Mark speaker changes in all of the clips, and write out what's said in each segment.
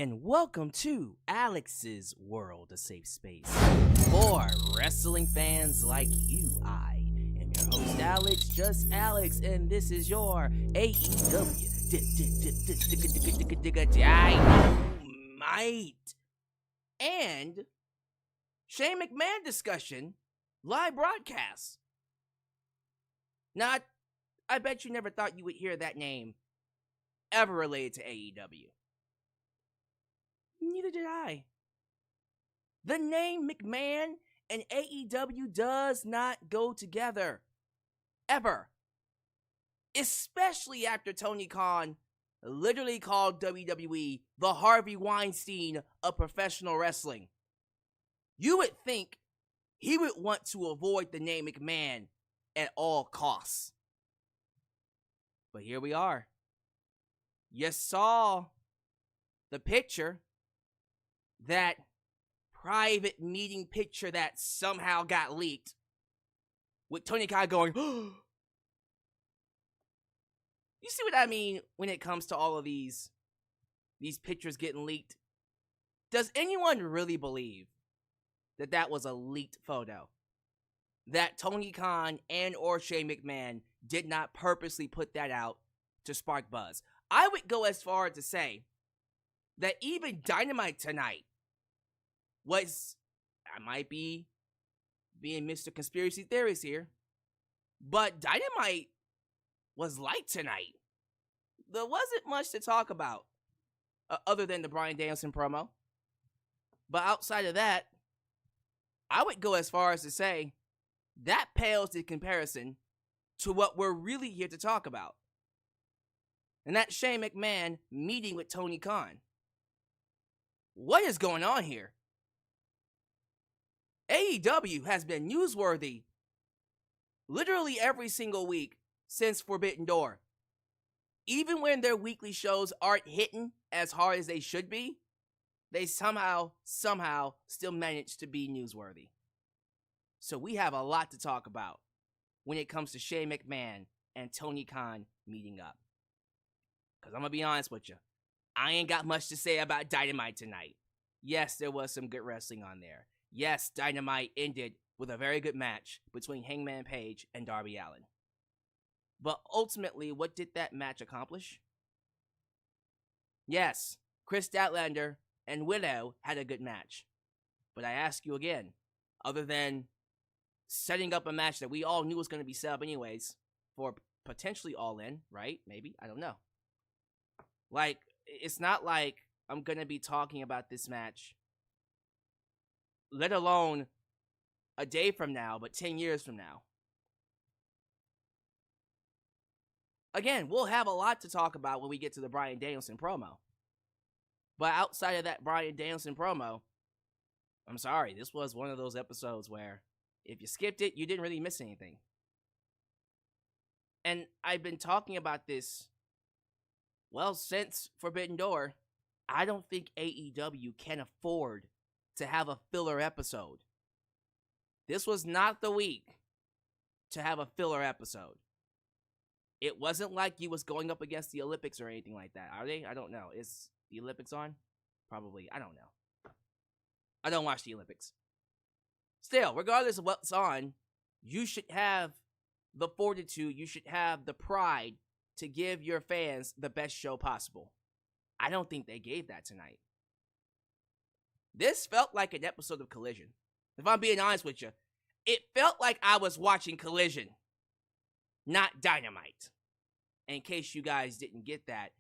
Speaker 1: and welcome to Alyx's World, a safe space for wrestling fans like you. I am your host, Alyx, just Alyx, and this is your AEW Dynamite and Shane McMahon discussion live broadcast. Now, I bet you never thought you would hear that name ever related to AEW. Neither did I. The name McMahon and AEW does not go together. Ever. Especially after Tony Khan literally called WWE the Harvey Weinstein of professional wrestling. You would think he would want to avoid the name McMahon at all costs. But here we are. You saw the picture, that private meeting picture that somehow got leaked, with Tony Khan going, oh. You see what I mean when it comes to all of these pictures getting leaked? Does anyone really believe that that was a leaked photo? That Tony Khan and or Shane McMahon did not purposely put that out to spark buzz? I would go as far as to say that even Dynamite tonight was, I might be being Mr. Conspiracy Theorist here, but Dynamite was light tonight. There wasn't much to talk about other than the Bryan Danielson promo. But outside of that, I would go as far as to say that pales in comparison to what we're really here to talk about. And that's Shane McMahon meeting with Tony Khan. What is going on here? AEW has been newsworthy literally every single week since Forbidden Door. Even when their weekly shows aren't hitting as hard as they should be, they somehow still manage to be newsworthy. So we have a lot to talk about when it comes to Shane McMahon and Tony Khan meeting up. Because I'm going to be honest with you, I ain't got much to say about Dynamite tonight. Yes, there was some good wrestling on there. Yes, Dynamite ended with a very good match between Hangman Page and Darby Allin. But ultimately, what did that match accomplish? Yes, Kris Statlander and Willow had a good match. But I ask you again, other than setting up a match that we all knew was going to be set up anyways, for potentially All In, right? Maybe, I don't know. Like, it's not like I'm going to be talking about this match, let alone a day from now, but 10 years from now. Again, we'll have a lot to talk about when we get to the Bryan Danielson promo. But outside of that Bryan Danielson promo, I'm sorry, this was one of those episodes where if you skipped it, you didn't really miss anything. And I've been talking about this, well, since Forbidden Door. I don't think AEW can afford to have a filler episode. This was not the week to have a filler episode. It wasn't like you was going up against the Olympics or anything like that. Are they? I don't know. Is the Olympics on? Probably. I don't know. I don't watch the Olympics. Still, regardless of what's on, you should have the fortitude, you should have the pride to give your fans the best show possible. I don't think they gave that tonight. This felt like an episode of Collision. If I'm being honest with you, it felt like I was watching Collision, not Dynamite. And in case you guys didn't get that,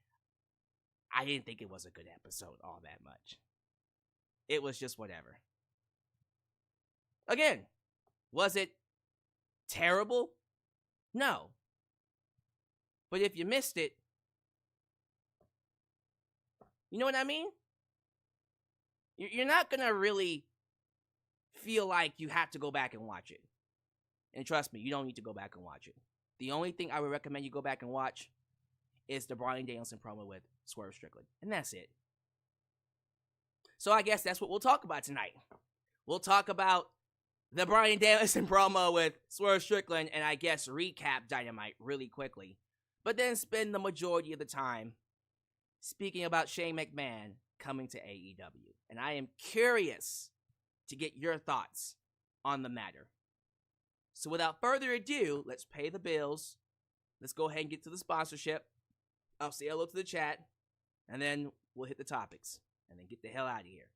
Speaker 1: I didn't think it was a good episode all that much. It was just whatever. Again, was it terrible? No. But if you missed it, you know what I mean? You're not going to really feel like you have to go back and watch it. And trust me, you don't need to go back and watch it. The only thing I would recommend you go back and watch is the Bryan Danielson promo with Swerve Strickland. And that's it. So I guess that's what we'll talk about tonight. We'll talk about the Bryan Danielson promo with Swerve Strickland and I guess recap Dynamite really quickly. But then spend the majority of the time speaking about Shane McMahon coming to AEW, and I am curious to get your thoughts on the matter. So without further ado, let's pay the bills. Let's go ahead and get to the sponsorship. I'll say hello to the chat, and then we'll hit the topics, and then get the hell out of here.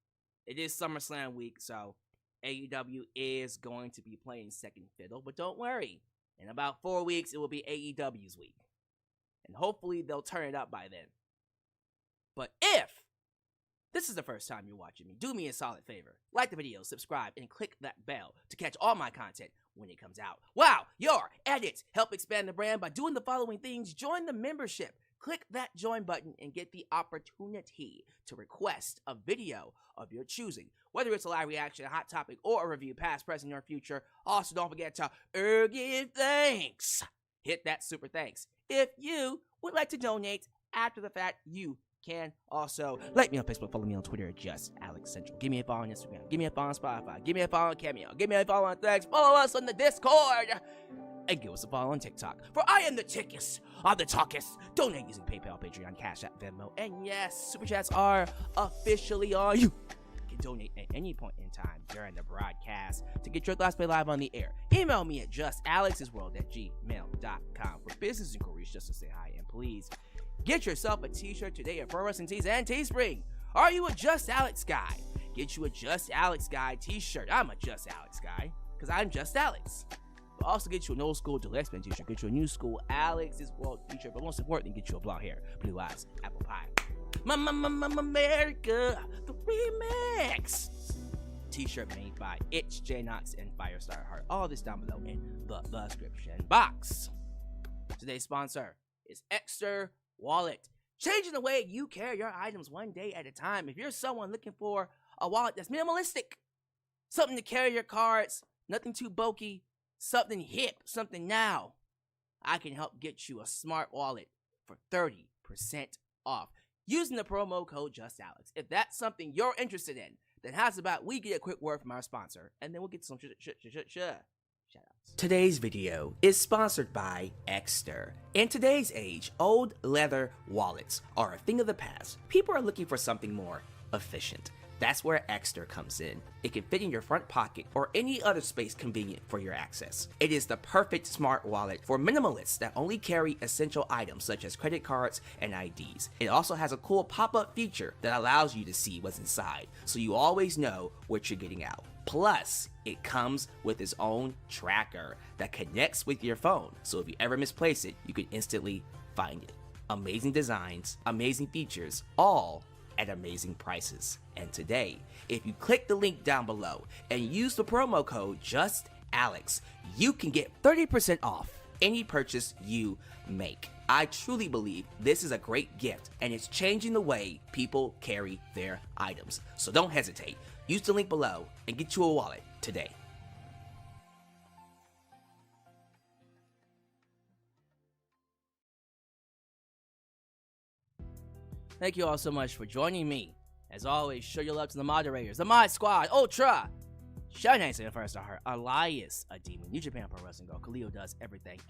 Speaker 1: It is SummerSlam week, so AEW is going to be playing second fiddle, but don't worry. In about 4 weeks, it will be AEW's week. And hopefully, they'll turn it up by then. But if this is the first time you're watching me, do me a solid favor. Like the video, subscribe, and click that bell to catch all my content when it comes out. Wow, your edits help expand the brand by doing the following things. Join the membership. Click that join button and get the opportunity to request a video of your choosing. Whether it's a live reaction, a hot topic, or a review, past, present, or future. Also, don't forget to give thanks. Hit that super thanks. If you would like to donate after the fact, you can also like me on Facebook, follow me on Twitter at just Alyx Central. Give me a follow on Instagram. Give me a follow on Spotify. Give me a follow on Cameo. Give me a follow on Threads. Follow us on the Discord. And give us a follow on TikTok. For I am the tickest of the talkest. Donate using PayPal, Patreon, Cash App, Venmo. And yes, Super Chats are officially on. You can donate at any point in time during the broadcast to get your thoughts played live on the air. Email me at justalyxsworld@gmail.com for business inquiries, just to say hi. And please get yourself a t-shirt today at Pro Wrestling Tees and Teespring. Are you a Just Alyx guy? Get you a Just Alyx guy t-shirt. I'm a Just Alyx guy because I'm Just Alyx. But also get you an old school Gillespie X-Men t-shirt. Get you a new school Alyx's World t-shirt. But most importantly, get you a blonde hair, blue eyes, apple pie. America, the remix t-shirt made by Itch, J Knox, and Firestar Heart. All this down below in the description box. Today's sponsor is Ekster Wallet. Changing the way you carry your items one day at a time. If you're someone looking for a wallet that's minimalistic, something to carry your cards, nothing too bulky, something hip, something now, I can help get you a smart wallet for 30% off using the promo code JustAlyx. If that's something you're interested in, then how's about we get a quick word from our sponsor, and then we'll get some shoutouts. Today's video is sponsored by Ekster. In today's age, old leather wallets are a thing of the past. People are looking for something more efficient. That's where Ekster comes in. It can fit in your front pocket or any other space convenient for your access. It is the perfect smart wallet for minimalists that only carry essential items such as credit cards and IDs. It also has a cool pop-up feature that allows you to see what's inside, so you always know what you're getting out. Plus, it comes with its own tracker that connects with your phone, so if you ever misplace it, you can instantly find it. Amazing designs, amazing features, all at amazing prices. And today, if you click the link down below and use the promo code JustAlyx, you can get 30% off any purchase you make. I truly believe this is a great gift, and it's changing the way people carry their items. So don't hesitate. Use the link below and get you a wallet today. Thank you all so much for joining me. As always, show your love to the moderators, the Mod Squad, Ultra, Shine Nice and First Heart, Elias, a Demon, New Japan Pro Wrestling Girl, Kamille does everything.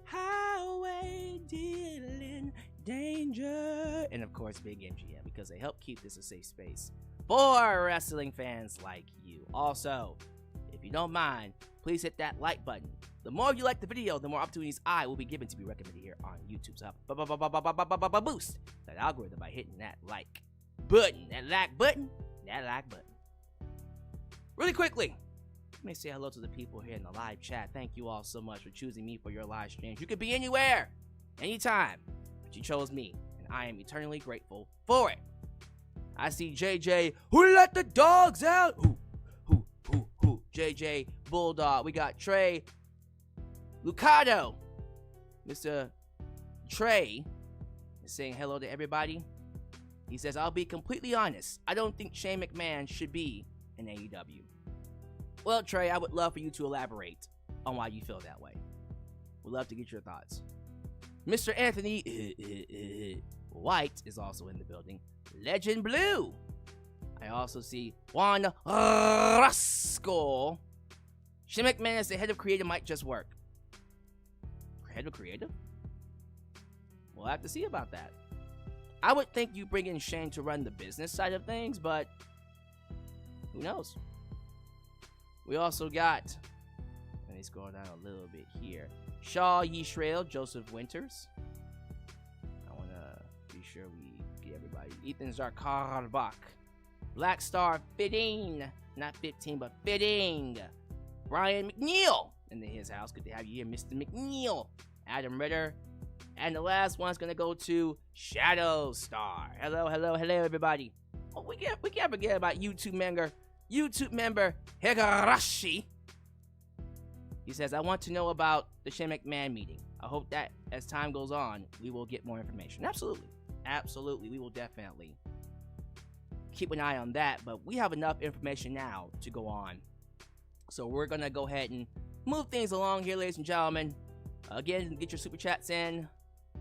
Speaker 1: Highway dealing danger. And of course, Big MGM, because they help keep this a safe space for wrestling fans like you. Also, if you don't mind, please hit that like button. The more you like the video, the more opportunities I will be given to be recommended here on YouTube. So boost that algorithm by hitting that like button. Really quickly, let me say hello to the people here in the live chat. Thank you all so much for choosing me for your live streams. You could be anywhere, anytime, but you chose me, and I am eternally grateful for it. I see JJ, who let the dogs out? Who? JJ, Bulldog. We got Trey, Lucado. Mr. Trey is saying hello to everybody. He says, I'll be completely honest. I don't think Shane McMahon should be in AEW. Well, Trey, I would love for you to elaborate on why you feel that way. We'd love to get your thoughts. Mr. Anthony White is also in the building. Legend Blue. I also see Juan Rascal. Shane McMahon as the head of creative might just work. Head of creative? We'll have to see about that. I would think you bring in Shane to run the business side of things, but who knows? We also got, let me scroll down a little bit here, Shaw Yisrael, Joseph Winters. I want to be sure we get everybody. Ethan Zarkarbach, Black Star Fitting, not 15, but Fitting. Brian McNeil in his house. Good to have you here, Mr. McNeil. Adam Ritter. And the last one's going to go to Shadow Star. Hello, everybody. Oh, we can't forget about YouTube member Higurashi. He says, I want to know about the Shane McMahon meeting. I hope that as time goes on, we will get more information. Absolutely. We will definitely keep an eye on that. But we have enough information now to go on. So we're going to go ahead and move things along here, ladies and gentlemen. Again, get your super chats in.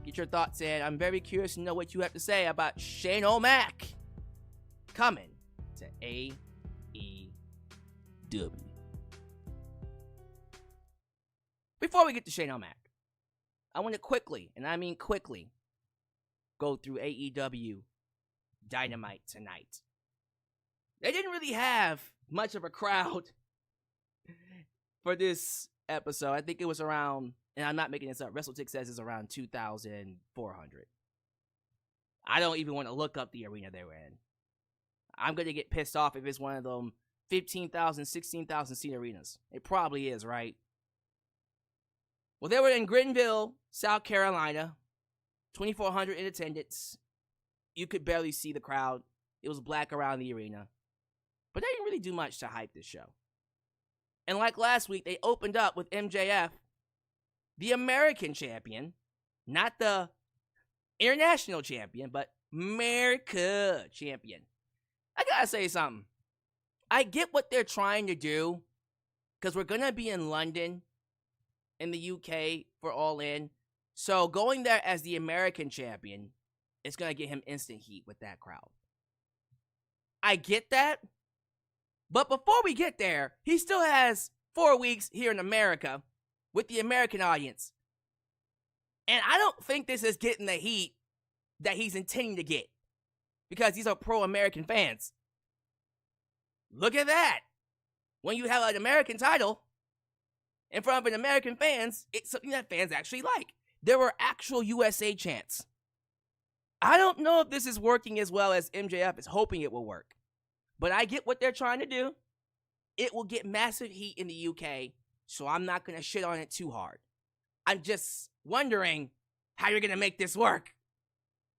Speaker 1: Get your thoughts in. I'm very curious to know what you have to say about Shane O'Mac coming to AEW. Before we get to Shane O'Mac, I want to quickly, and I mean quickly, go through AEW Dynamite tonight. They didn't really have much of a crowd for this episode. I think it was around, and I'm not making this up, WrestleTix says it's around 2,400. I don't even want to look up the arena they were in. I'm going to get pissed off if it's one of them 15,000, 16,000 seat arenas. It probably is, right? Well, they were in Greenville, South Carolina. 2,400 in attendance. You could barely see the crowd. It was black around the arena. But they didn't really do much to hype this show. And like last week, they opened up with MJF, the American champion, not the international champion, but America champion. I gotta say something. I get what they're trying to do, because we're gonna be in London, in the UK, for All In. So going there as the American champion is gonna get him instant heat with that crowd. I get that. But before we get there, he still has 4 weeks here in America with the American audience. And I don't think this is getting the heat that he's intending to get, because these are pro-American fans. Look at that. When you have an American title in front of an American fans, it's something that fans actually like. There were actual USA chants. I don't know if this is working as well as MJF is hoping it will work. But I get what they're trying to do. It will get massive heat in the UK, so I'm not going to shit on it too hard. I'm just wondering how you're going to make this work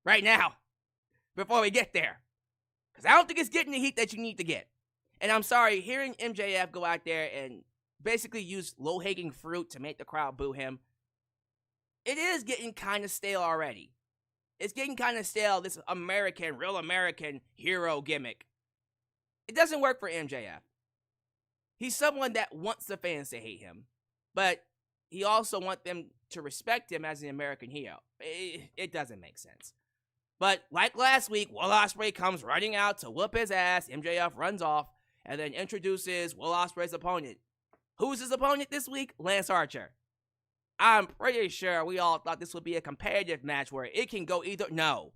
Speaker 1: right now before we get there. Because I don't think it's getting the heat that you need to get. And I'm sorry, hearing MJF go out there and basically use low-hanging fruit to make the crowd boo him, it is getting kind of stale already. It's getting kind of stale, this American, real American hero gimmick. It doesn't work for MJF. He's someone that wants the fans to hate him, but he also wants them to respect him as an American hero. It doesn't make sense. But like last week, Will Ospreay comes running out to whoop his ass. MJF runs off and then introduces Will Ospreay's opponent. Who's his opponent this week? Lance Archer. I'm pretty sure we all thought this would be a competitive match where it can go either. No.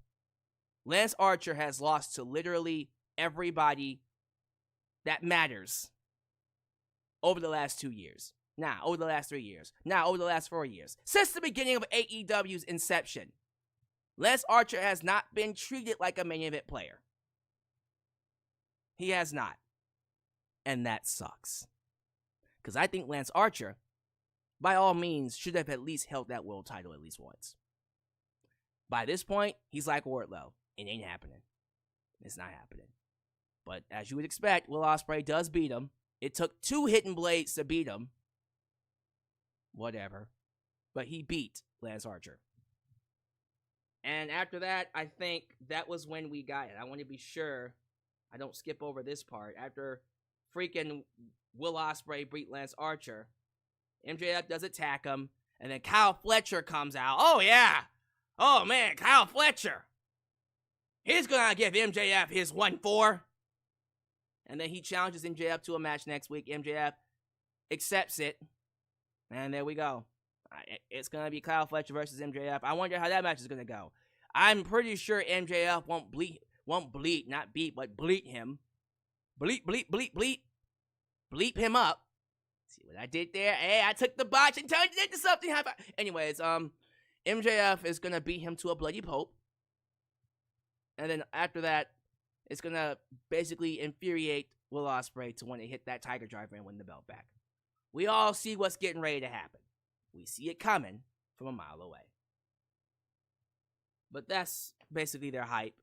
Speaker 1: Lance Archer has lost to literally everybody that matters over the last 2 years. Over the last 3 years. Over the last 4 years. Since the beginning of AEW's inception, Lance Archer has not been treated like a main event player. He has not. And that sucks. Because I think Lance Archer, by all means, should have at least held that world title at least once. By this point, he's like Wardlow. It ain't happening. It's not happening. But as you would expect, Will Ospreay does beat him. It took 2 hidden blades to beat him. Whatever. But he beat Lance Archer. And after that, I think that was when we got it. I want to be sure I don't skip over this part. After freaking Will Ospreay beat Lance Archer, MJF does attack him. And then Kyle Fletcher comes out. Oh, yeah. Oh, man, Kyle Fletcher. He's going to give MJF his 1-4. And then he challenges MJF to a match next week. MJF accepts it. And there we go. It's going to be Kyle Fletcher versus MJF. I wonder how that match is going to go. I'm pretty sure MJF won't bleep him. Bleep him up. See what I did there? Hey, I took the botch and turned it into something. Anyways, MJF is gonna beat him to a bloody pulp. And then after that, it's gonna basically infuriate Will Ospreay to want to hit that Tiger Driver and win the belt back. We all see what's getting ready to happen. We see it coming from a mile away. But that's basically their hype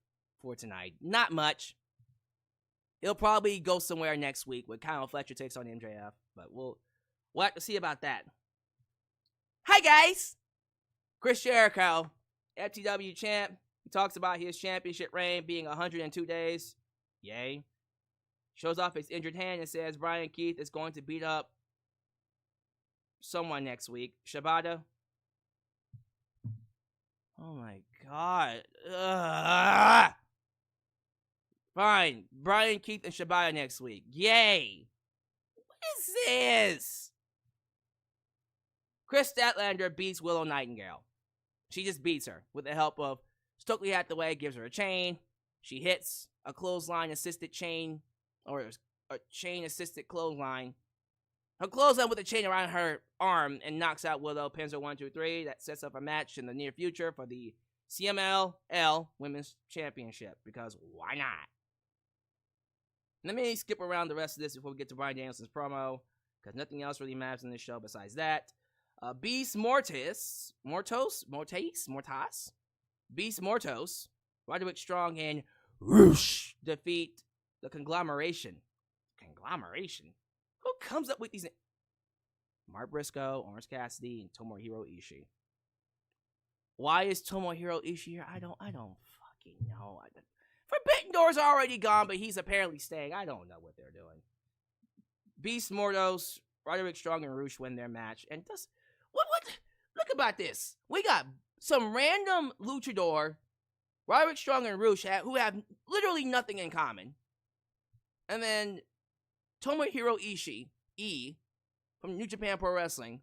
Speaker 1: for tonight. Not much. It'll probably go somewhere next week with Kyle Fletcher takes on MJF, but we'll have to see about that. Hi guys! Chris Jericho, FTW champ. He talks about his championship reign being 102 days. Yay. Shows off his injured hand and says Brian Keith is going to beat up someone next week. Shibata. Oh my god. Ugh. Fine. Brian Keith and Shibata next week. Yay. What is this? Kris Statlander beats Willow Nightingale. She just beats her with the help of Stokely Hathaway, gives her a chain. She hits a clothesline assisted chain, or a chain assisted clothesline. Her clothesline with a chain around her arm and knocks out Willow, pins her 1, 2, 3. That sets up a match in the near future for the CMLL Women's Championship, because why not? Let me skip around the rest of this before we get to Bryan Danielson's promo, because nothing else really matters in this show besides that. Beast Mortos, Roderick Strong, and Roosh defeat the Conglomeration. Who comes up with these? Mark Briscoe, Orange Cassidy, and Tomohiro Ishii. Why is Tomohiro Ishii here? I don't fucking know. Forbidden Door's already gone, but he's apparently staying. I don't know what they're doing. Beast Mortos, Roderick Strong, and Roosh win their match. And what? Look about this. We got some random luchador, Roderick Strong and Roosh, who have literally nothing in common. And then Tomohiro Ishii, from New Japan Pro Wrestling.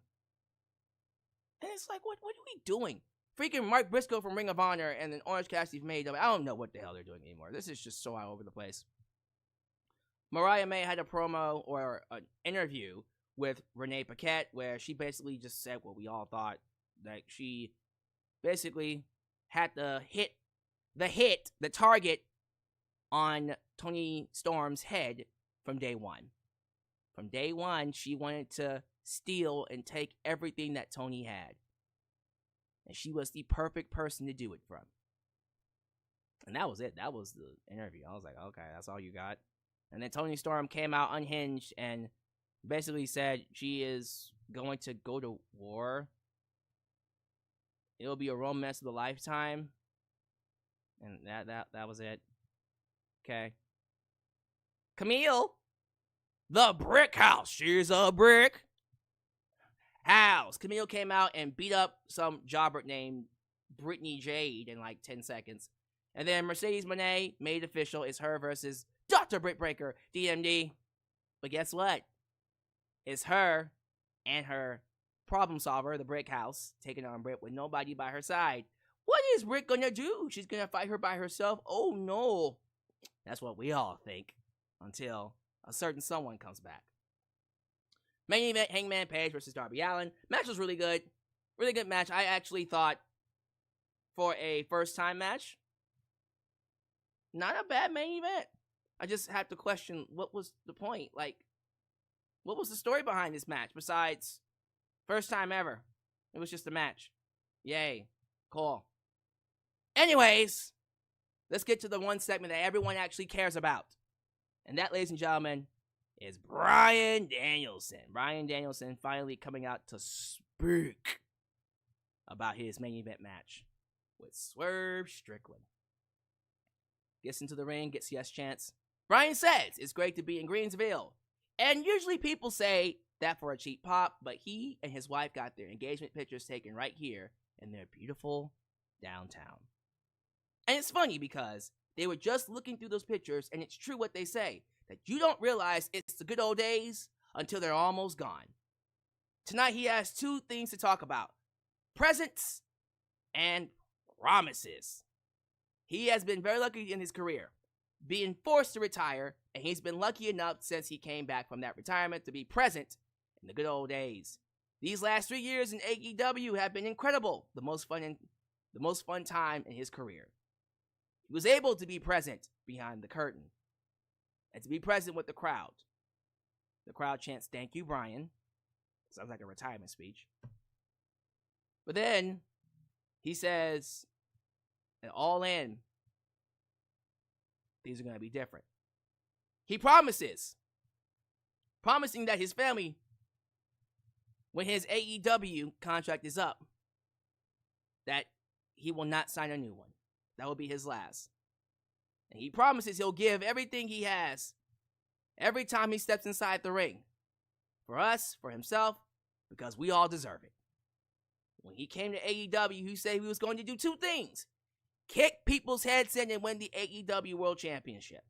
Speaker 1: And it's like, what are we doing? Freaking Mark Briscoe from Ring of Honor and then Orange Cassidy from AEW. I don't know what the hell they're doing anymore. This is just so all over the place. Mariah May had a promo or an interview with Renee Paquette where she basically just said what we all thought. Like, she basically had the target on Toni Storm's head from day one. From day one, she wanted to steal and take everything that Toni had. And she was the perfect person to do it from. And that was it. That was the interview. I was like, okay, that's all you got. And then Toni Storm came out unhinged and basically said she is going to go to war. It'll be a romance of a lifetime. And that was it. Okay. Kamille, the brick house. She's a brick house. Kamille came out and beat up some jobber named Brittany Jade in like 10 seconds. And then Mercedes Mone made it official. It's her versus Dr. Britt Breaker, DMD. But guess what? It's her and her problem solver, the brick house, taking on Britt with nobody by her side. What is Britt gonna do? She's gonna fight her by herself? Oh no. That's what we all think. Until a certain someone comes back. Main event, Hangman Page versus Darby Allin. Match was really good. Really good match. I actually thought for a first time match, not a bad main event. I just had to question what was the point. Like, what was the story behind this match besides first time ever? It was just a match. Yay. Cool. Anyways, let's get to the one segment that everyone actually cares about. And that, ladies and gentlemen, is Bryan Danielson. Bryan Danielson finally coming out to speak about his main event match with Swerve Strickland. Gets into the ring, gets yes chance. Bryan says it's great to be in Greensville. And usually people say that for a cheap pop, but he and his wife got their engagement pictures taken right here in their beautiful downtown. And it's funny because they were just looking through those pictures, and it's true what they say, that you don't realize it's the good old days until they're almost gone. Tonight he has two things to talk about: presents and promises. He has been very lucky in his career, being forced to retire, and he's been lucky enough since he came back from that retirement to be present in the good old days. These last 3 years in AEW have been incredible, the most fun time in his career. He was able to be present behind the curtain and to be present with the crowd. The crowd chants, "Thank you, Bryan." Sounds like a retirement speech. But then he says, at All In, things are going to be different. He promising that his family, when his AEW contract is up, that he will not sign a new one. That will be his last. And he promises he'll give everything he has every time he steps inside the ring. For us, for himself, because we all deserve it. When he came to AEW, he said he was going to do 2 things. Kick people's heads in and win the AEW World Championship.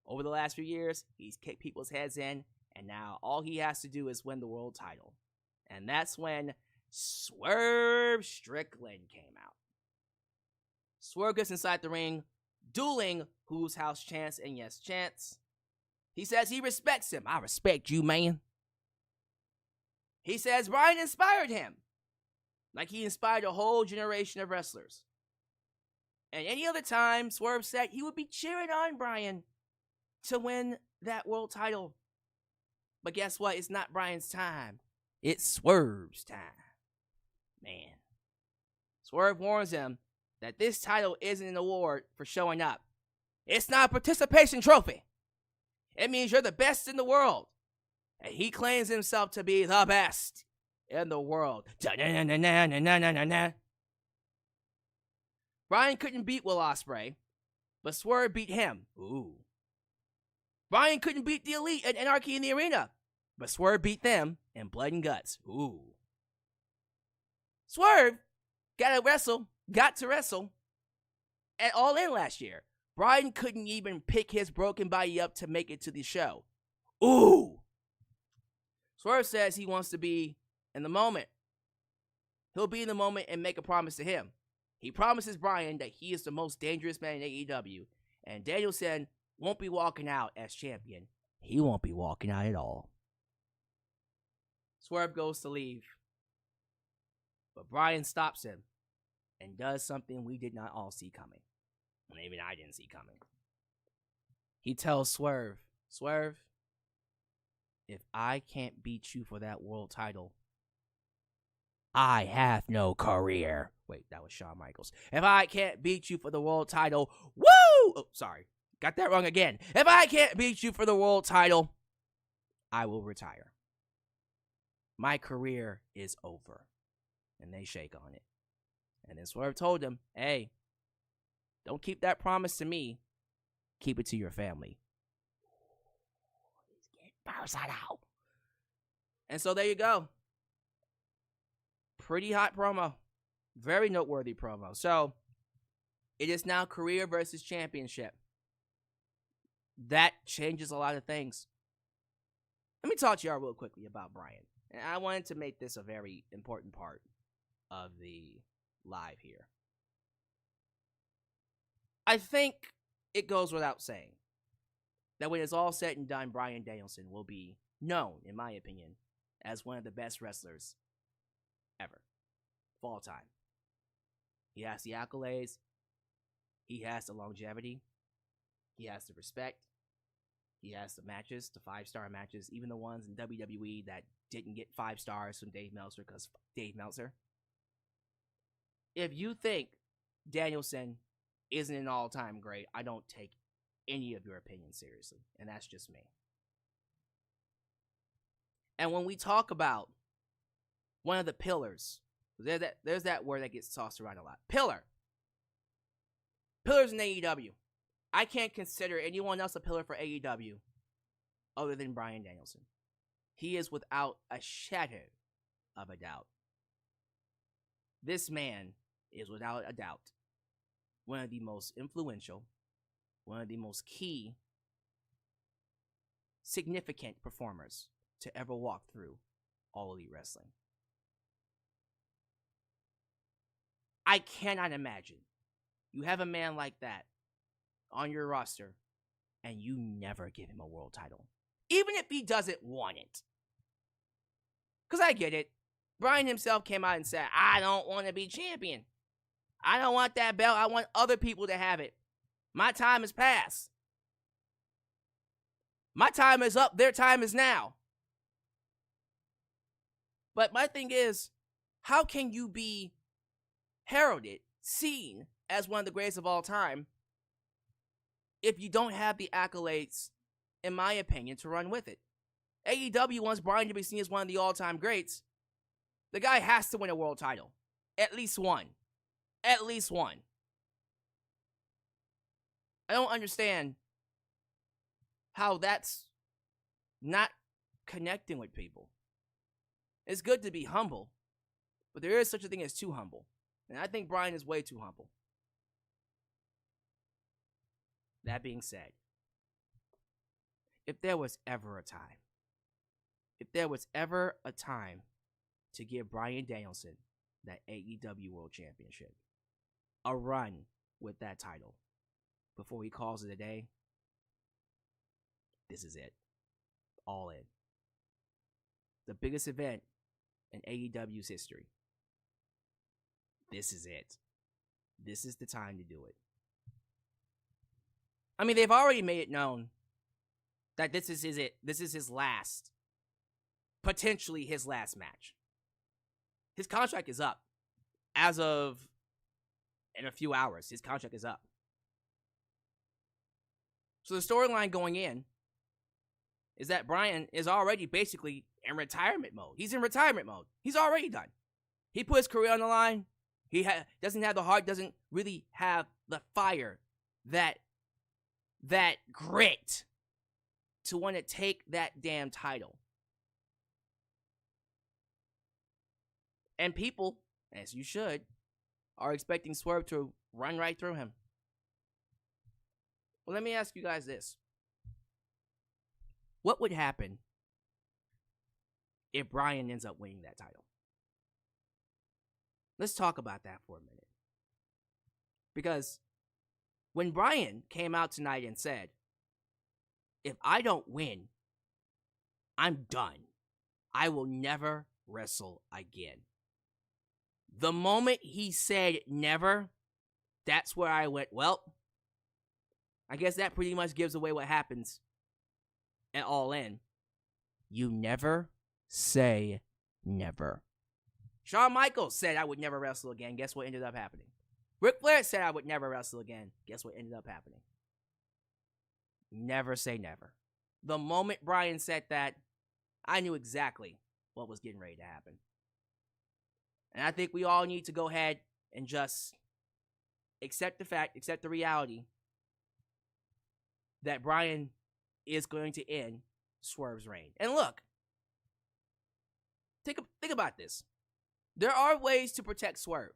Speaker 1: Over the last few years, he's kicked people's heads in, and now all he has to do is win the world title. And that's when Swerve Strickland came out. Swerve gets inside the ring, dueling Who's House Chance and Yes Chance. He says he respects him. I respect you, man. He says Bryan inspired him, like he inspired a whole generation of wrestlers. And any other time, Swerve said he would be cheering on Bryan to win that world title. But guess what? It's not Bryan's time. It's Swerve's time. Man. Swerve warns him that this title isn't an award for showing up. It's not a participation trophy. It means you're the best in the world. And he claims himself to be the best in the world. Bryan couldn't beat Will Ospreay, but Swerve beat him. Ooh. Bryan couldn't beat the Elite at Anarchy in the Arena, but Swerve beat them in Blood and Guts. Ooh. Swerve got to wrestle at All In last year. Bryan couldn't even pick his broken body up to make it to the show. Ooh. Swerve says he wants to be in the moment. He'll be in the moment and make a promise to him. He promises Bryan that he is the most dangerous man in AEW, and Danielson won't be walking out as champion. He won't be walking out at all. Swerve goes to leave, but Bryan stops him and does something we did not all see coming. And even I didn't see coming. He tells Swerve, Swerve, if I can't beat you for that world title, I have no career. Wait, that was Shawn Michaels. If I can't beat you for the world title, woo! Oh, sorry. Got that wrong again. If I can't beat you for the world title, I will retire. My career is over. And they shake on it. And then Swerve told him, hey, don't keep that promise to me. Keep it to your family. He's getting parasite out. And so there you go. Pretty hot promo. Very noteworthy promo. So, it is now career versus championship. That changes a lot of things. Let me talk to y'all real quickly about Bryan. And I wanted to make this a very important part of the live here. I think it goes without saying that when it's all said and done, Bryan Danielson will be known, in my opinion, as one of the best wrestlers ever, of all time. He has the accolades. He has the longevity. He has the respect. He has the matches, the 5-star matches, even the ones in WWE that didn't get 5 stars from Dave Meltzer because Dave Meltzer. If you think Danielson isn't an all-time great, I don't take any of your opinions seriously, and that's just me. And when we talk about one of the pillars, there's that word that gets tossed around a lot. Pillar. Pillars in AEW. I can't consider anyone else a pillar for AEW other than Bryan Danielson. He is without a shadow of a doubt. This man is without a doubt one of the most influential, one of the most key, significant performers to ever walk through All Elite Wrestling. I cannot imagine You have a man like that on your roster, and you never give him a world title. Even if he doesn't want it. Because I get it. Bryan himself came out and said, I don't want to be champion. I don't want that belt. I want other people to have it. My time has passed. My time is up. Their time is now. But my thing is, how can you be heralded, seen as one of the greatest of all time, if you don't have the accolades, in my opinion, to run with it? AEW wants Bryan to be seen as one of the all-time greats. The guy has to win a world title. At least one. At least one. I don't understand how that's not connecting with people. It's good to be humble, but there is such a thing as too humble. And I think Bryan is way too humble. That being said, if there was ever a time to give Bryan Danielson that AEW World Championship, a run with that title, before he calls it a day, this is it. All In. The biggest event in AEW's history. This is it. This is the time to do it. I mean, they've already made it known that this is his last, potentially his last match. His contract is up. As of in a few hours, his contract is up. So the storyline going in is that Bryan is already basically in retirement mode. He's in retirement mode. He's already done. He put his career on the line. He doesn't have the heart, doesn't really have the fire, that grit to want to take that damn title. And people, as you should, are expecting Swerve to run right through him. Well, let me ask you guys this. What would happen if Bryan ends up winning that title? Let's talk about that for a minute. Because when Bryan came out tonight and said, if I don't win, I'm done. I will never wrestle again. The moment he said never, that's where I went, well, I guess that pretty much gives away what happens at All In. You never say never. Shawn Michaels said I would never wrestle again. Guess what ended up happening? Ric Flair said I would never wrestle again. Guess what ended up happening? Never say never. The moment Bryan said that, I knew exactly what was getting ready to happen. And I think we all need to go ahead and just accept the fact, accept the reality that Bryan is going to end Swerve's reign. And look, think about this. There are ways to protect Swerve.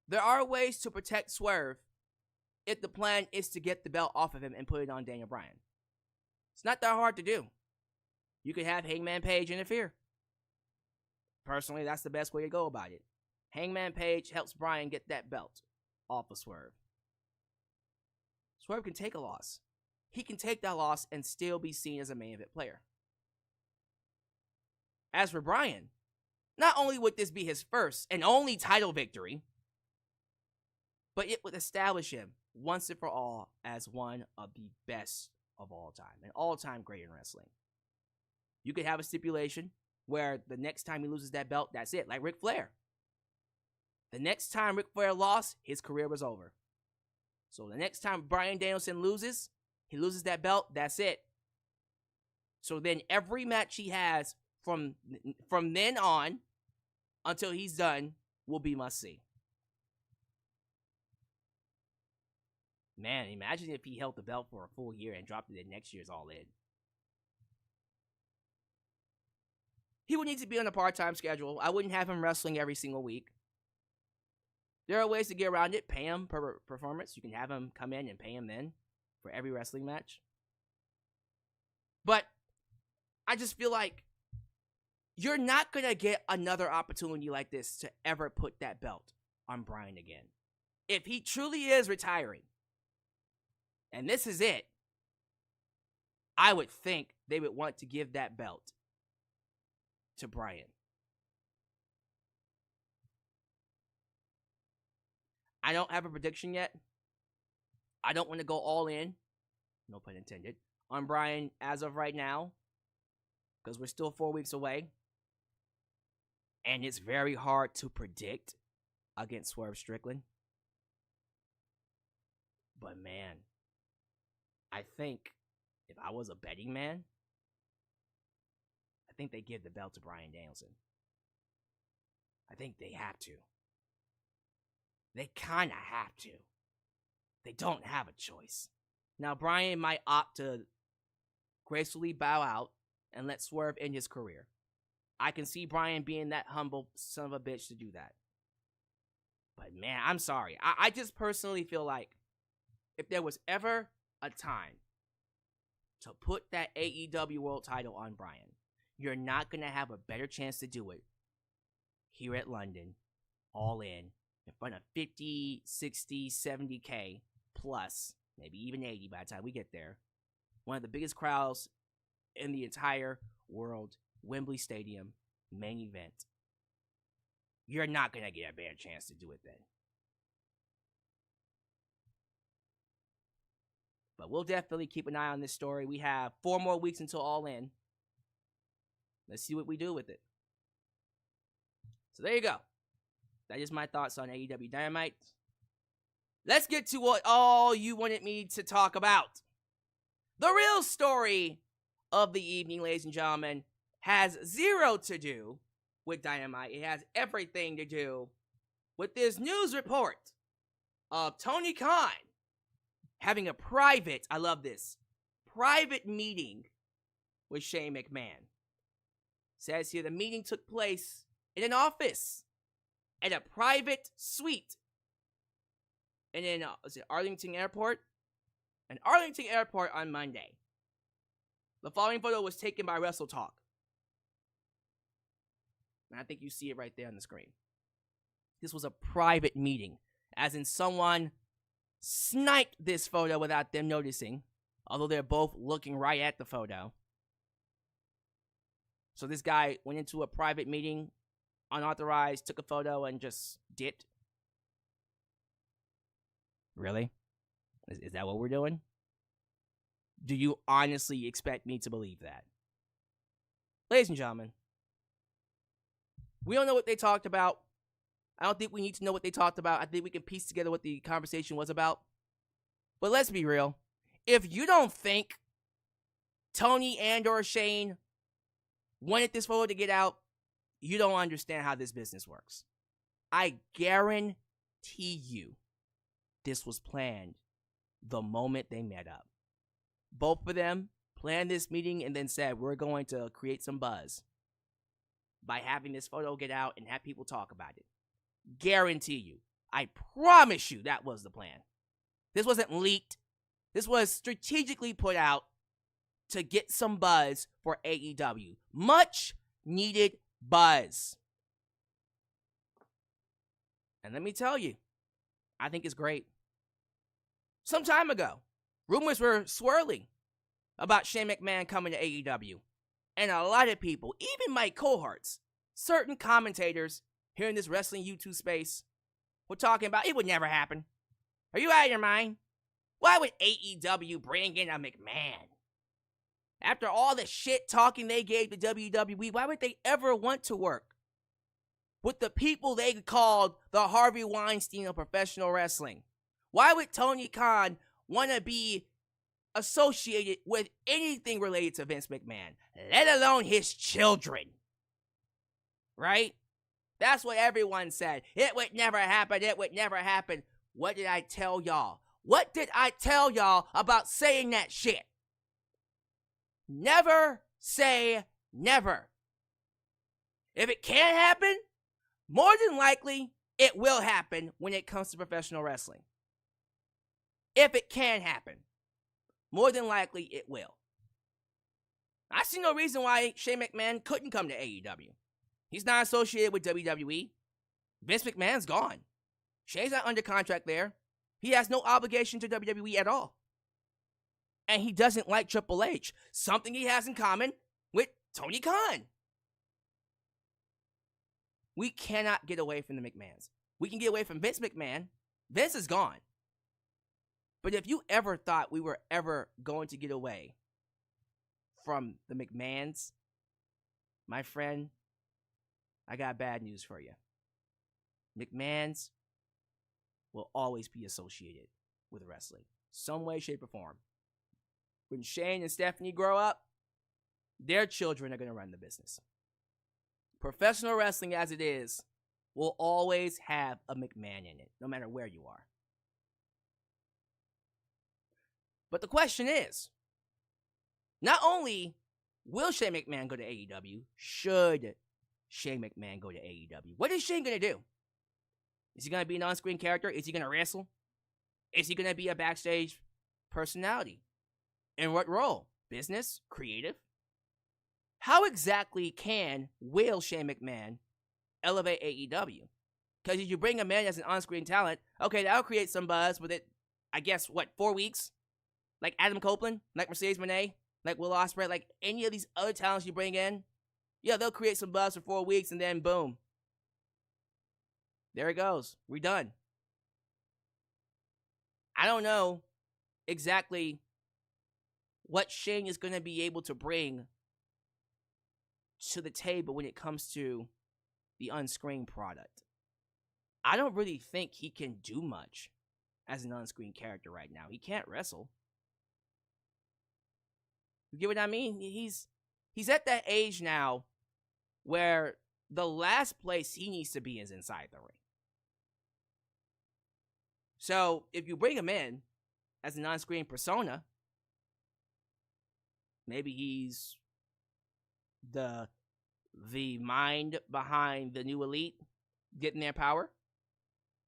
Speaker 1: There are ways to protect Swerve if the plan is to get the belt off of him and put it on Daniel Bryan. It's not that hard to do. You could have Hangman Page interfere. Personally, that's the best way to go about it. Hangman Page helps Bryan get that belt off of Swerve. Swerve can take a loss. He can take that loss and still be seen as a main event player. As for Bryan, not only would this be his first and only title victory, but it would establish him once and for all as one of the best of all time, an all-time great in wrestling. You could have a stipulation where the next time he loses that belt, that's it, like Ric Flair. The next time Ric Flair lost, his career was over. So the next time Bryan Danielson loses, he loses that belt, that's it. So then every match he has from then on until he's done will be must-see. Man, imagine if he held the belt for a full year and dropped it in next year's All In. He would need to be on a part-time schedule. I wouldn't have him wrestling every single week. There are ways to get around it. Pay him per performance. You can have him come in and pay him then for every wrestling match. But I just feel like you're not going to get another opportunity like this to ever put that belt on Bryan again. if he truly is retiring, and this is it, I would think they would want to give that belt to Bryan. I don't have a prediction yet. I don't want to go all in, no pun intended, on Bryan as of right now, because we're still 4 weeks away. And it's very hard to predict against Swerve Strickland. But man, I think if I was a betting man, I think they give the belt to Bryan Danielson. I think they have to. They kind of have to. They don't have a choice. Now, Bryan might opt to gracefully bow out and let Swerve end his career. I can see Bryan being that humble son of a bitch to do that. But man, I'm sorry. I just personally feel like if there was ever a time to put that AEW World title on Bryan, you're not going to have a better chance to do it here at London, All In front of 50, 60, 70K plus, maybe even 80 by the time we get there. One of the biggest crowds in the entire world, Wembley Stadium, main event. You're not going to get a better chance to do it then. But we'll definitely keep an eye on this story. We have 4 more weeks until All In. Let's see what we do with it. So there you go. That is my thoughts on AEW Dynamite. Let's get to what all you wanted me to talk about. The real story of the evening, ladies and gentlemen, has zero to do with Dynamite. It has everything to do with this news report of Tony Khan having a private, I love this, private meeting with Shane McMahon. Says here the meeting took place in an office at a private suite. And in Arlington Airport? An Arlington Airport on Monday. The following photo was taken by Wrestle Talk. And I think you see it right there on the screen. This was a private meeting, as in someone sniped this photo without them noticing, although they're both looking right at the photo. So this guy went into a private meeting, unauthorized, took a photo, and just dipped. Really? Is that what we're doing? Do you honestly expect me to believe that? Ladies and gentlemen, we don't know what they talked about. I don't think we need to know what they talked about. I think we can piece together what the conversation was about. But let's be real. If you don't think Tony and or Shane wanted this photo to get out, you don't understand how this business works. I guarantee you this was planned the moment they met up. Both of them planned this meeting and then said, we're going to create some buzz by having this photo get out and have people talk about it. Guarantee you. I promise you that was the plan. This wasn't leaked. This was strategically put out to get some buzz for AEW. Much needed buzz. And let me tell you, I think it's great. Some time ago, rumors were swirling about Shane McMahon coming to AEW. And a lot of people, even my cohorts, certain commentators here in this wrestling YouTube space, were talking about it would never happen. Are you out of your mind? Why would AEW bring in a McMahon? After all the shit talking they gave to WWE, why would they ever want to work with the people they called the Harvey Weinstein of professional wrestling? Why would Tony Khan want to be associated with anything related to Vince McMahon, let alone his children? Right? That's what everyone said. It would never happen. It would never happen. What did I tell y'all? What did I tell y'all about saying that shit? Never say never. If it can happen, more than likely, it will happen when it comes to professional wrestling. If it can happen, more than likely, it will. I see no reason why Shane McMahon couldn't come to AEW. He's not associated with WWE. Vince McMahon's gone. Shane's not under contract there. He has no obligation to WWE at all. And he doesn't like Triple H, something he has in common with Tony Khan. We cannot get away from the McMahons. We can get away from Vince McMahon. Vince is gone. But if you ever thought we were ever going to get away from the McMahons, my friend, I got bad news for you. McMahons will always be associated with wrestling, some way, shape, or form. When Shane and Stephanie grow up, their children are going to run the business. Professional wrestling as it is will always have a McMahon in it, no matter where you are. But the question is, not only will Shane McMahon go to AEW, should Shane McMahon go to AEW? What is Shane going to do? Is he going to be an on-screen character? Is he going to wrestle? Is he going to be a backstage personality? In what role? Business? Creative? How exactly will Shane McMahon elevate AEW? Because if you bring him in as an on-screen talent, okay, that'll create some buzz with it, I guess, 4 weeks? Like Adam Copeland? Like Mercedes Mone? Like Will Ospreay? Like any of these other talents you bring in? Yeah, they'll create some buzz for 4 weeks and then boom. There it goes. We're done. I don't know exactly what Shane is going to be able to bring to the table when it comes to the on-screen product. I don't really think he can do much as an on-screen character right now. He can't wrestle. You get what I mean? He's at that age now where the last place he needs to be is inside the ring. So, if you bring him in as an on-screen persona, maybe he's the mind behind the new elite getting their power.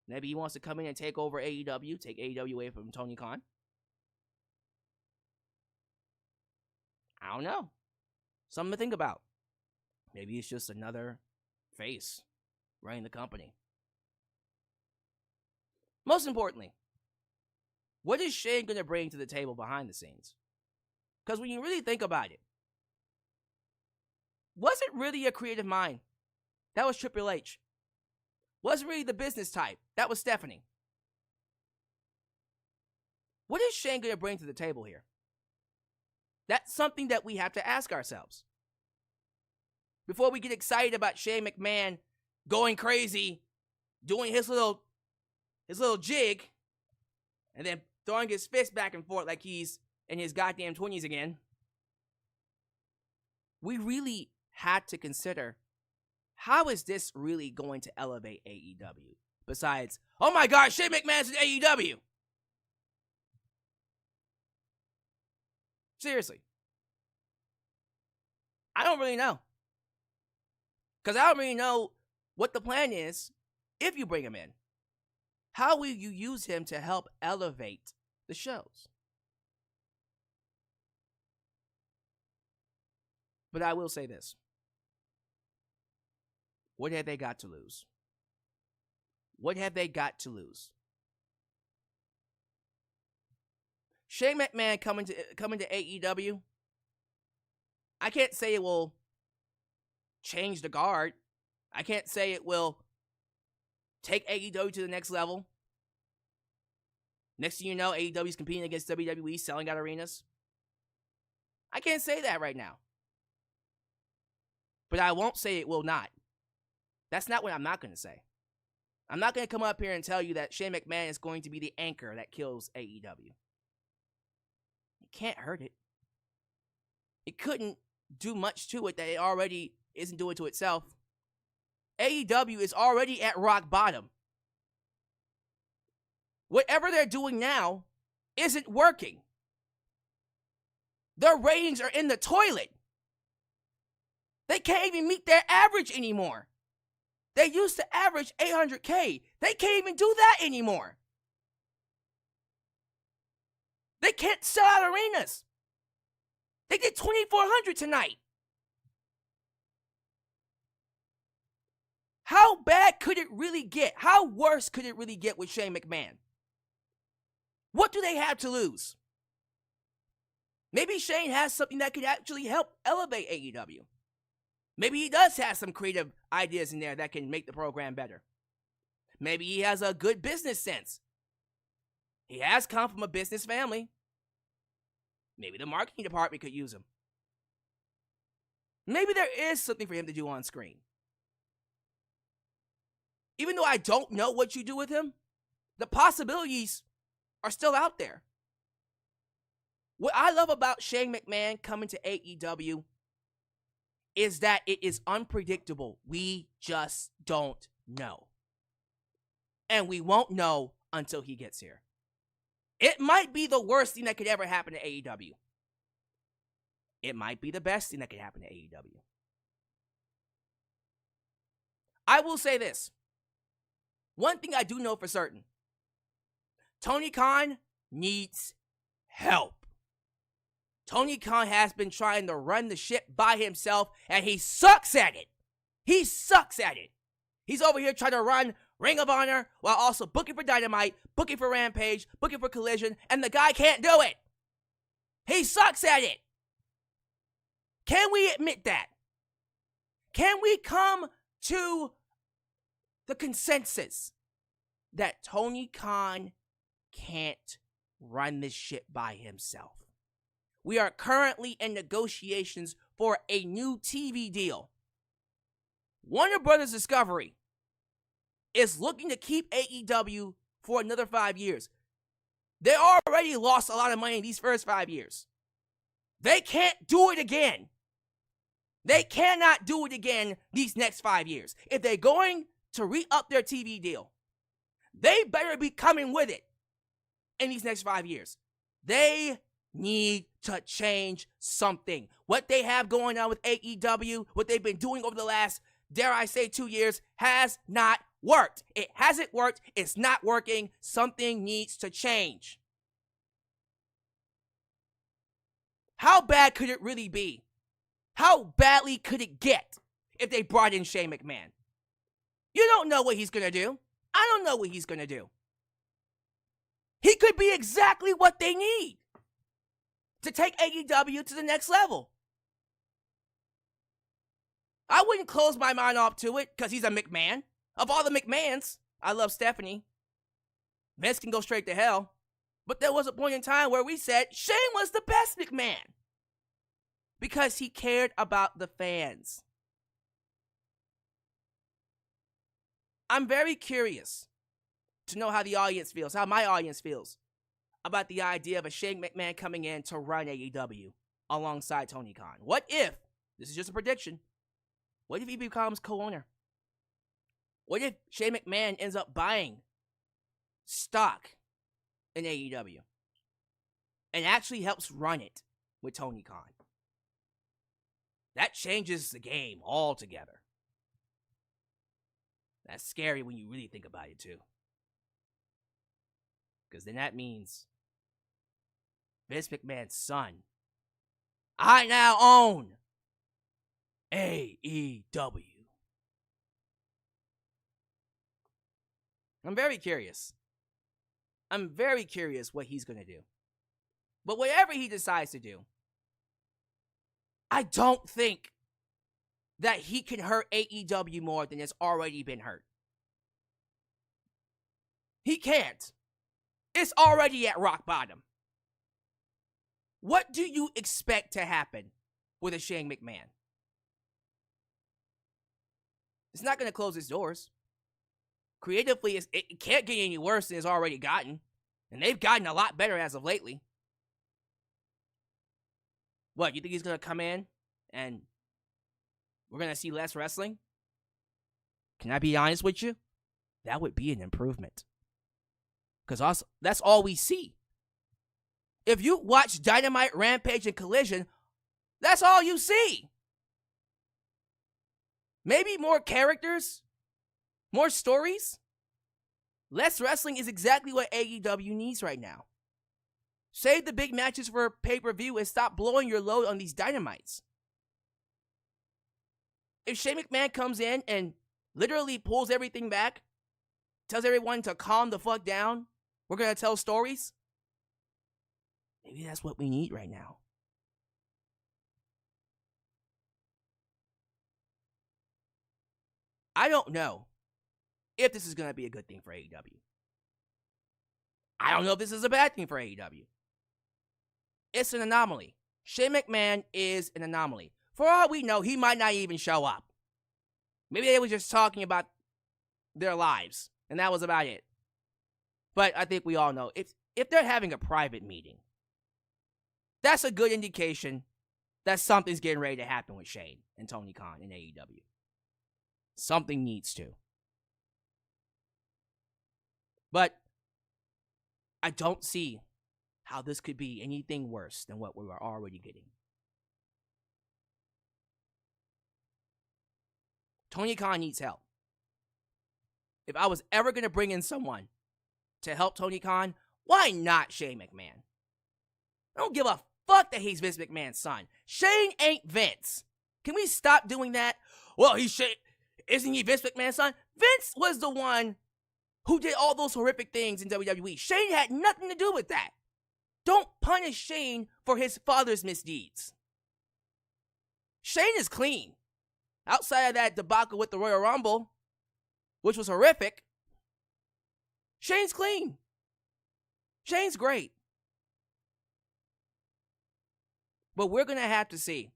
Speaker 1: Maybe he wants to come in and take over AEW, take AEW away from Tony Khan. I don't know. Something to think about. Maybe it's just another face running the company. Most importantly, what is Shane going to bring to the table behind the scenes? Because when you really think about it, was it really a creative mind? That was Triple H. Was it really the business type? That was Stephanie. What is Shane going to bring to the table here? That's something that we have to ask ourselves. Before we get excited about Shane McMahon going crazy, doing his little jig, and then throwing his fist back and forth like he's in his goddamn 20s again, we really had to consider, how is this really going to elevate AEW? Besides, oh my God, Shane McMahon's in AEW. Seriously. I don't really know. Because I don't really know what the plan is if you bring him in. How will you use him to help elevate the shows? But I will say this. What have they got to lose? What have they got to lose? Shane McMahon coming to AEW, I can't say it will change the guard. I can't say it will take AEW to the next level. Next thing you know, AEW is competing against WWE, selling out arenas. I can't say that right now. But I won't say it will not. That's not what I'm not going to say. I'm not going to come up here and tell you that Shane McMahon is going to be the anchor that kills AEW. It can't hurt it. It couldn't do much to it that it already isn't doing to itself. AEW is already at rock bottom. Whatever they're doing now isn't working. Their ratings are in the toilet. They can't even meet their average anymore. They used to average 800K. They can't even do that anymore. They can't sell out arenas. They did 2,400 tonight. How bad could it really get? How worse could it really get with Shane McMahon? What do they have to lose? Maybe Shane has something that could actually help elevate AEW. Maybe he does have some creative ideas in there that can make the program better. Maybe he has a good business sense. He has come from a business family. Maybe the marketing department could use him. Maybe there is something for him to do on screen. Even though I don't know what you do with him, the possibilities are still out there. What I love about Shane McMahon coming to AEW is that it is unpredictable. We just don't know. And we won't know until he gets here. It might be the worst thing that could ever happen to AEW. It might be the best thing that could happen to AEW. I will say this. One thing I do know for certain. Tony Khan needs help. Tony Khan has been trying to run the ship by himself, and he sucks at it. He sucks at it. He's over here trying to run Ring of Honor while also booking for Dynamite, booking for Rampage, booking for Collision, and the guy can't do it. He sucks at it. Can we admit that? Can we come to the consensus that Tony Khan can't run this ship by himself? We are currently in negotiations for a new TV deal. Warner Brothers Discovery is looking to keep AEW for another 5 years. They already lost a lot of money in these first 5 years. They can't do it again. They cannot do it again these next 5 years. If they're going to re-up their TV deal, they better be coming with it in these next 5 years. They need to change something. What they have going on with AEW, what they've been doing over the last, dare I say, 2 years, has not worked. It hasn't worked. It's not working. Something needs to change. How bad could it really be? How badly could it get if they brought in Shane McMahon? You don't know what he's going to do. I don't know what he's going to do. He could be exactly what they need to take AEW to the next level. I wouldn't close my mind off to it because he's a McMahon. Of all the McMahons, I love Stephanie. Vince can go straight to hell. But there was a point in time where we said Shane was the best McMahon because he cared about the fans. I'm very curious to know how the audience feels, how my audience feels about the idea of a Shane McMahon coming in to run AEW alongside Tony Khan. What if, this is just a prediction, what if he becomes co-owner? What if Shane McMahon ends up buying stock in AEW and actually helps run it with Tony Khan? That changes the game altogether. That's scary when you really think about it too. Because then that means Vince McMahon's son, I now own AEW. I'm very curious. I'm very curious what he's going to do. But whatever he decides to do, I don't think that he can hurt AEW more than it's already been hurt. He can't. It's already at rock bottom. What do you expect to happen with a Shane McMahon? It's not going to close its doors. Creatively, it can't get any worse than it's already gotten. And they've gotten a lot better as of lately. What, you think he's going to come in and we're going to see less wrestling? Can I be honest with you? That would be an improvement. Because that's all we see. If you watch Dynamite, Rampage, and Collision, that's all you see. Maybe more characters, more stories. Less wrestling is exactly what AEW needs right now. Save the big matches for pay-per-view and stop blowing your load on these Dynamites. If Shane McMahon comes in and literally pulls everything back, tells everyone to calm the fuck down. We're going to tell stories. Maybe that's what we need right now. I don't know if this is going to be a good thing for AEW. I don't know if this is a bad thing for AEW. It's an anomaly. Shane McMahon is an anomaly. For all we know, he might not even show up. Maybe they were just talking about their lives, and that was about it. But I think we all know, if they're having a private meeting, that's a good indication that something's getting ready to happen with Shane and Tony Khan in AEW. Something needs to. But I don't see how this could be anything worse than what we were already getting. Tony Khan needs help. If I was ever going to bring in someone to help Tony Khan, why not Shane McMahon? I don't give a fuck that he's Vince McMahon's son. Shane ain't Vince. Can we stop doing that? Well, he's Shane. Isn't he Vince McMahon's son? Vince was the one who did all those horrific things in WWE. Shane had nothing to do with that. Don't punish Shane for his father's misdeeds. Shane is clean. Outside of that debacle with the Royal Rumble, which was horrific, Shane's clean. Shane's great. But we're going to have to see.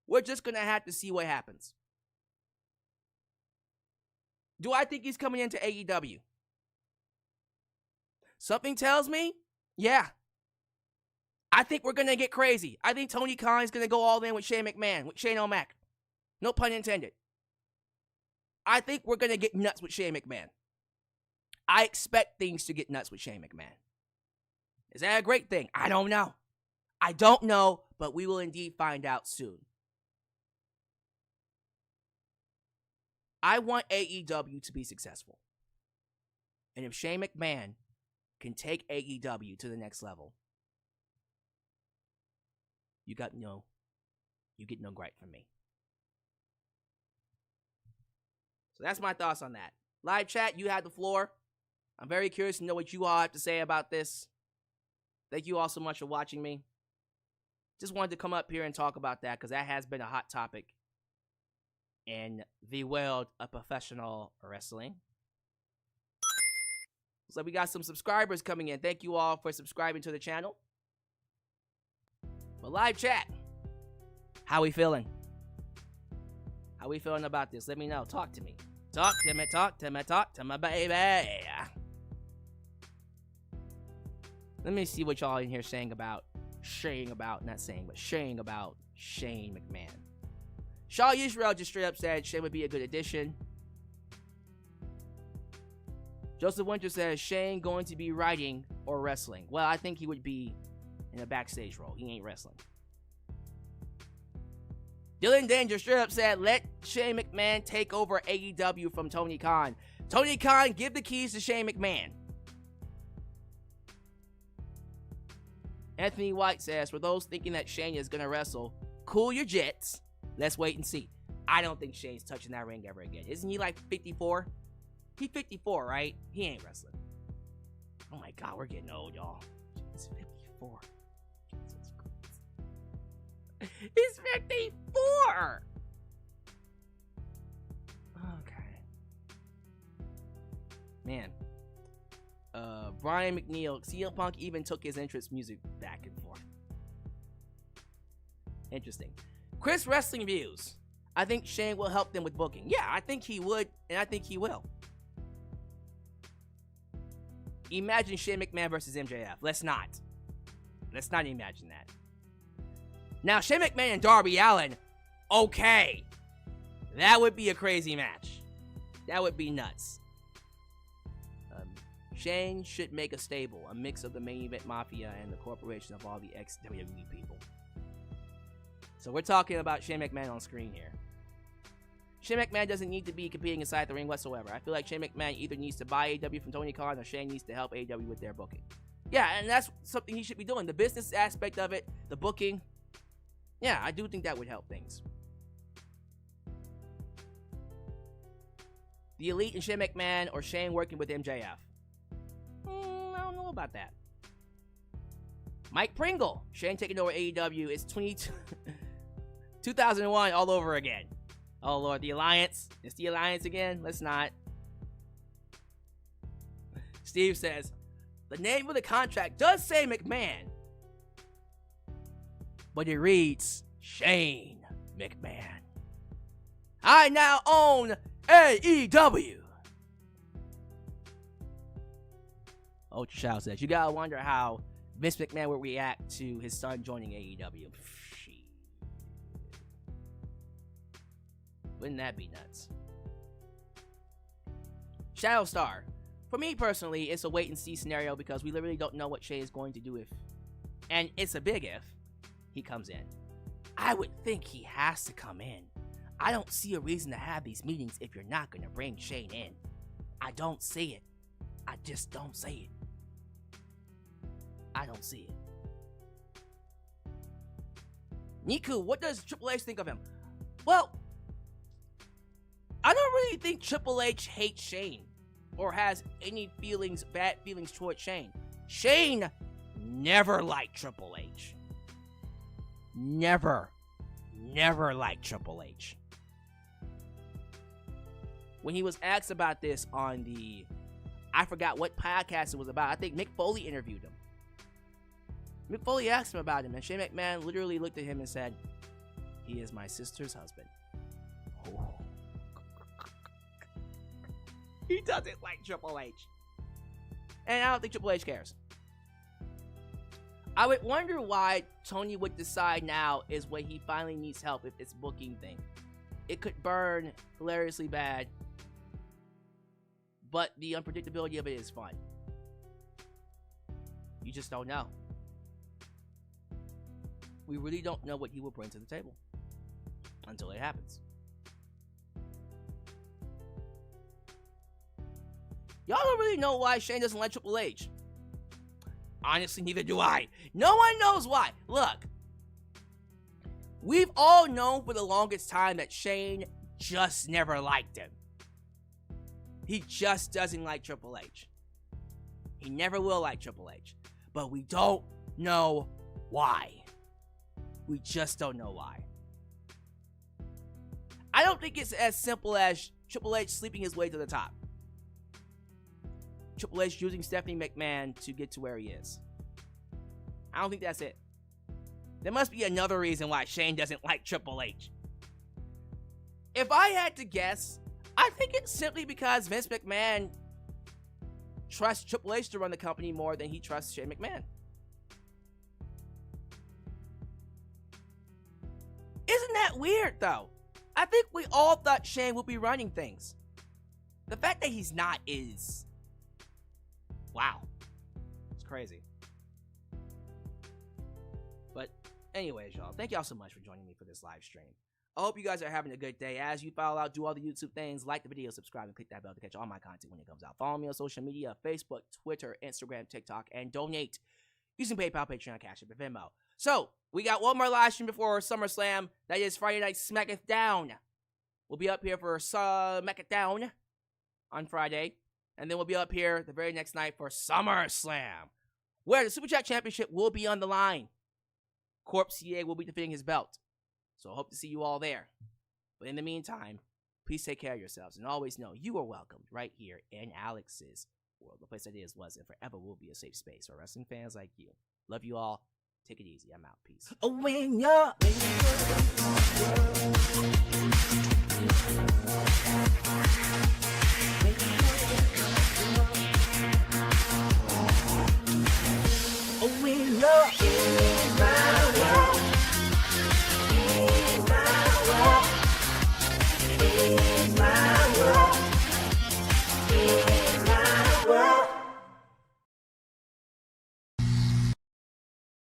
Speaker 1: We're just going to have to see what happens. Do I think he's coming into AEW? Something tells me, yeah. I think we're going to get crazy. I think Tony Khan is going to go all in with Shane McMahon, with Shane O'Mac. No pun intended. I think we're going to get nuts with Shane McMahon. I expect things to get nuts with Shane McMahon. Is that a great thing? I don't know. I don't know, but we will indeed find out soon. I want AEW to be successful. And if Shane McMahon can take AEW to the next level, you get no gripe from me. So that's my thoughts on that. Live chat, you have the floor. I'm very curious to know what you all have to say about this. Thank you all so much for watching me. Just wanted to come up here and talk about that because that has been a hot topic in the world of professional wrestling. So we got some subscribers coming in. Thank you all for subscribing to the channel. But live chat, how we feeling? How we feeling about this? Let me know. Talk to me. Talk to me, talk to me, talk to my baby. Let me see what y'all in here saying about Shane McMahon. Shaw Israel just straight up said Shane would be a good addition. Joseph Winter says Shane going to be writing or wrestling. Well, I think he would be in a backstage role. He ain't wrestling. Dylan Danger straight up said, let Shane McMahon take over AEW from Tony Khan. Tony Khan, give the keys to Shane McMahon. Anthony White says, for those thinking that Shane is going to wrestle, cool your jets. Let's wait and see. I don't think Shane's touching that ring ever again. Isn't he like 54? He's 54, right? He ain't wrestling. Oh my God, we're getting old, y'all. He's 54. Jesus Christ. He's 54! Okay. Man. Brian McNeil, CM Punk even took his entrance music back and forth. Interesting. Chris Wrestling Views. I think Shane will help them with booking. Yeah, I think he would, and I think he will. Imagine Shane McMahon versus MJF. Let's not imagine that. Now, Shane McMahon and Darby Allin, okay. That would be a crazy match. That would be nuts. Shane should make a stable, a mix of the main event mafia and the corporation of all the ex-WWE people. So we're talking about Shane McMahon on screen here. Shane McMahon doesn't need to be competing inside the ring whatsoever. I feel like Shane McMahon either needs to buy AEW from Tony Khan or Shane needs to help AEW with their booking. Yeah, and that's something he should be doing. The business aspect of it, the booking. Yeah, I do think that would help things. The Elite and Shane McMahon, or Shane working with MJF? I don't know about that. Mike Pringle, Shane taking over AEW. It's 2001 all over again. Oh Lord, the Alliance. It's the Alliance again? Let's not. Steve says, the name of the contract does say McMahon, but it reads Shane McMahon. I now own AEW. Ultra Shadow says, you gotta wonder how Vince McMahon would react to his son joining AEW. Wouldn't that be nuts? Shadow Star. For me personally, it's a wait and see scenario because we literally don't know what Shane is going to do if, and it's a big if, he comes in. I would think he has to come in. I don't see a reason to have these meetings if you're not going to bring Shane in. I don't see it. I just don't see it. I don't see it. Niku, what does Triple H think of him? Well, I don't really think Triple H hates Shane or has any bad feelings towards Shane. Shane never liked Triple H. Never liked Triple H. When he was asked about this on I forgot what podcast it was about. I think Mick Foley interviewed him. Mick Foley asked him about him, and Shane McMahon literally looked at him and said, he is my sister's husband. Oh. He doesn't like Triple H. And I don't think Triple H cares. I would wonder why Tony would decide now is when he finally needs help if it's booking thing. It could burn hilariously bad, but the unpredictability of it is fun. You just don't know. We really don't know what he will bring to the table until it happens. Y'all don't really know why Shane doesn't like Triple H. Honestly, neither do I. No one knows why. Look, we've all known for the longest time that Shane just never liked him. He just doesn't like Triple H. He never will like Triple H. But we don't know why. We just don't know why. I don't think it's as simple as Triple H sleeping his way to the top. Triple H using Stephanie McMahon to get to where he is. I don't think that's it. There must be another reason why Shane doesn't like Triple H. If I had to guess, I think it's simply because Vince McMahon trusts Triple H to run the company more than he trusts Shane McMahon. Isn't that weird, though? I think we all thought Shane would be running things. The fact that he's not is... wow. It's crazy. But anyways, y'all, thank y'all so much for joining me for this live stream. I hope you guys are having a good day. As you follow out, do all the YouTube things, like the video, subscribe, and click that bell to catch all my content when it comes out. Follow me on social media, Facebook, Twitter, Instagram, TikTok, and donate using PayPal, Patreon, Cash App, and Venmo. So, we got one more live stream before SummerSlam. That is Friday Night SmackDown. We'll be up here for SmackDown on Friday. And then we'll be up here the very next night for SummerSlam, where the Super Chat Championship will be on the line. Corpse CA will be defending his belt. So I hope to see you all there. But in the meantime, please take care of yourselves. And always know you are welcomed right here in Alyx's world. The place that is, was, and forever will be a safe space for wrestling fans like you. Love you all. Take it easy. I'm out. Peace.